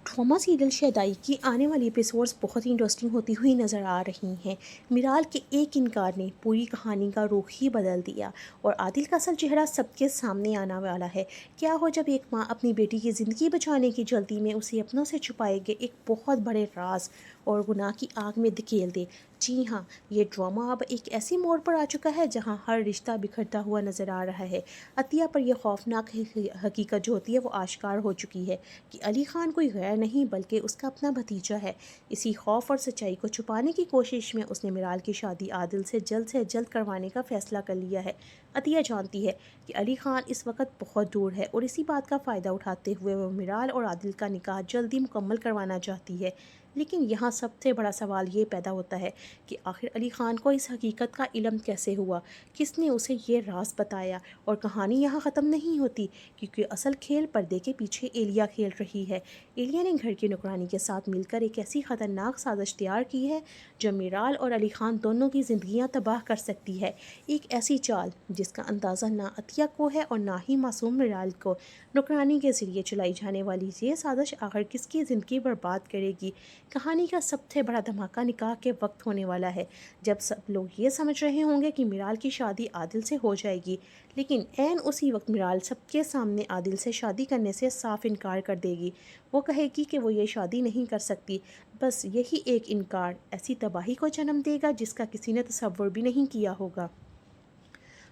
Drama serial शहदाई की आने वाली एपिसोड्स बहुत ही इंटरेस्टिंग होती हुई नज़र आ रही हैं। मिराल के एक इनकार ने पूरी कहानी का रुख ही बदल दिया और आदिल का असल चेहरा सबके सामने आने वाला है। क्या हो जब एक माँ अपनी बेटी की ज़िंदगी बचाने की जल्दी में उसे अपनों से छुपाए गए एक बहुत बड़े राज और गुनाह की आग में धकेल दे। जी हाँ, ये ड्रामा अब एक ऐसी मोड़ पर आ चुका है जहाँ हर रिश्ता बिखरता हुआ नज़र आ रहा है। अतिया पर यह खौफनाक हकीकत जो होती है वो आश्कार हो चुकी है कि अली खान कोई गैर नहीं बल्कि उसका अपना भतीजा है। इसी खौफ और सच्चाई को छुपाने की कोशिश में उसने मिराल की शादी आदिल से जल्द करवाने का फैसला कर लिया है। अतिया जानती है कि अली खान इस वक्त बहुत दूर है और इसी बात का फ़ायदा उठाते हुए वो मिराल और आदिल का निकाह जल्दी मुकम्मल करवाना चाहती है। लेकिन यहाँ सबसे बड़ा सवाल ये पैदा होता है कि आखिर अली खान को इस हकीकत का इल्म कैसे हुआ, किसने उसे ये राज बताया। और कहानी यहाँ ख़त्म नहीं होती, क्योंकि असल खेल पर्दे के पीछे एलिया खेल रही है। एलिया ने घर की नौकरानी के साथ मिलकर एक ऐसी ख़तरनाक साजिश तैयार की है जो मिराल और अली खान दोनों की ज़िंदगियाँ तबाह कर सकती है। एक ऐसी चाल जिसका अंदाज़ा ना अतिया को है और ना ही मासूम मिराल को। नौकरानी के ज़रिए चलाई जाने वाली ये साजिश आखिर किसकी ज़िंदगी बर्बाद करेगी। कहानी का सबसे बड़ा धमाका निकाह के वक्त होने वाला है, जब सब लोग ये समझ रहे होंगे कि मिराल की शादी आदिल से हो जाएगी, लेकिन ऐन उसी वक्त मिराल सबके सामने आदिल से शादी करने से साफ इनकार कर देगी। वो कहेगी कि वो ये शादी नहीं कर सकती। बस यही एक इनकार ऐसी तबाही को जन्म देगा जिसका किसी ने तसव्वुर भी नहीं किया होगा।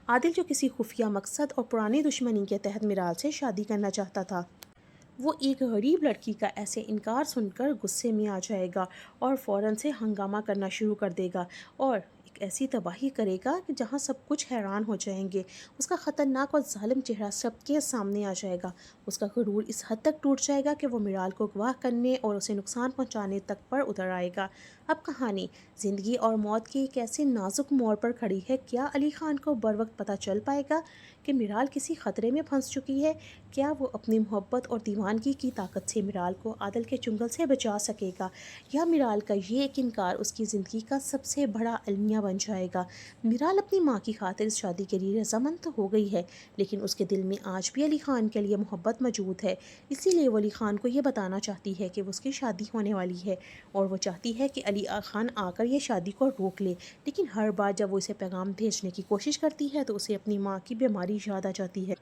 आदिल जो किसी खुफिया मकसद और पुरानी दुश्मनी के तहत मिराल से शादी करना चाहता था, वो एक गरीब लड़की का ऐसे इनकार सुनकर गुस्से में आ जाएगा और फ़ौरन से हंगामा करना शुरू कर देगा और एक ऐसी तबाही करेगा कि जहाँ सब कुछ हैरान हो जाएंगे। उसका ख़तरनाक और ज़ालिम चेहरा सबके सामने आ जाएगा। उसका गुरूर इस हद तक टूट जाएगा कि वो मिराल को गवाह करने और उसे नुकसान पहुँचाने तक पर उतर आएगा। अब कहानी ज़िंदगी और मौत के एक ऐसे नाजुक मोड़ पर खड़ी है। क्या अली खान को बर वक्त पता चल पाएगा कि मिराल किसी ख़तरे में फंस चुकी है? क्या वो अपनी मोहब्बत और दीवानगी की ताकत से मिराल को आदिल के चुंगल से बचा सकेगा, या मिराल का ये एक इनकार उसकी ज़िंदगी का सबसे बड़ा अलमिया बन जाएगा? मिराल अपनी माँ की खातिर इस शादी के लिए रजामंद तो हो गई है, लेकिन उसके दिल में आज भी अली खान के लिए मोहब्बत मौजूद है। इसीलिए वो अली खान को ये बताना चाहती है कि वो उसकी शादी होने वाली है और वो चाहती है कि अली खान आकर ये शादी को रोक ले। लेकिन हर बार जब वो इसे पैगाम भेजने की कोशिश करती है तो उसे अपनी माँ की बीमारी याद आ जाती है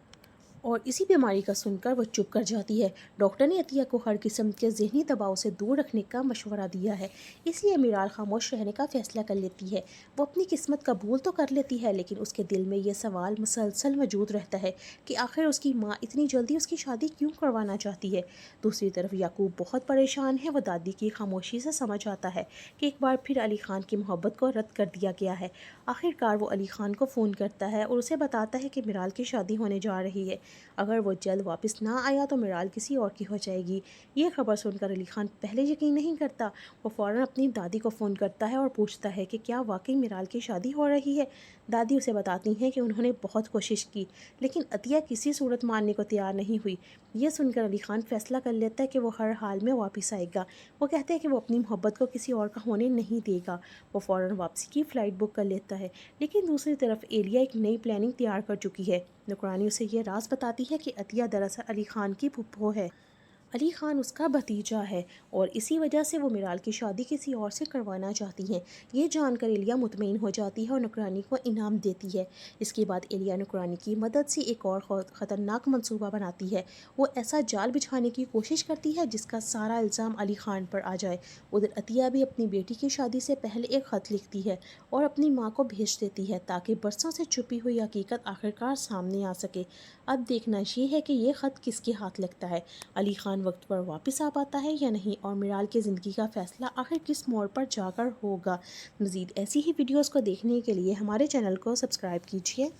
और इसी बीमारी का सुनकर वो चुप कर जाती है। डॉक्टर ने अतिया को हर किस्म के ज़हनी दबाव से दूर रखने का मशवरा दिया है, इसलिए मिराल खामोश रहने का फ़ैसला कर लेती है। वो अपनी किस्मत कबूल तो कर लेती है, लेकिन उसके दिल में ये सवाल मुसलसल मौजूद रहता है कि आखिर उसकी माँ इतनी जल्दी उसकी शादी क्यों करवाना चाहती है। दूसरी तरफ याकूब बहुत परेशान है। वो दादी की खामोशी से समझ आता है कि एक बार फिर अली खान की मोहब्बत को रद्द कर दिया गया है। आखिरकार वो अली खान को फ़ोन करता है और उसे बताता है कि मिराल की शादी होने जा रही है। अगर वो जल्द वापस ना आया तो मिराल किसी और की हो जाएगी। ये खबर सुनकर अली खान पहले यकीन नहीं करता। वो फ़ौरन अपनी दादी को फ़ोन करता है और पूछता है कि क्या वाकई मिराल की शादी हो रही है। दादी उसे बताती हैं कि उन्होंने बहुत कोशिश की, लेकिन अतिया किसी सूरत मानने को तैयार नहीं हुई। ये सुनकर अली खान फैसला कर लेता है कि वो हर हाल में वापस आएगा। वो कहते हैं कि वो अपनी मोहब्बत को किसी और का होने नहीं देगा। वो फ़ौरन वापसी की फ़्लाइट बुक कर लेता है। लेकिन दूसरी तरफ एलिया एक नई प्लानिंग तैयार कर चुकी है। नौकरानी उसे ये राज बताती है कि अतिया दरअसल अली खान की फूफो है। अली खान उसका भतीजा है और इसी वजह से वो मिराल की शादी किसी और से करवाना चाहती हैं। ये जानकर एलिया मुतमईन हो जाती है और नौकरानी को इनाम देती है। इसके बाद एलिया नौकरानी की मदद से एक और ख़तरनाक मंसूबा बनाती है। वो ऐसा जाल बिछाने की कोशिश करती है जिसका सारा इल्ज़ाम अली खान पर आ जाए। उधर अतिया भी अपनी बेटी की शादी से पहले एक ख़त लिखती है और अपनी माँ को भेज देती है ताकि बरसों से छुपी हुई हकीकत आखिरकार सामने आ सके। अब देखना ये है कि ये ख़त किसके हाथ लगता है, अली खान वक्त पर वापस आ पाता है या नहीं, और मिराल की ज़िंदगी का फ़ैसला आखिर किस मोड़ पर जाकर होगा। मज़ीद ऐसी ही वीडियोस को देखने के लिए हमारे चैनल को सब्सक्राइब कीजिए।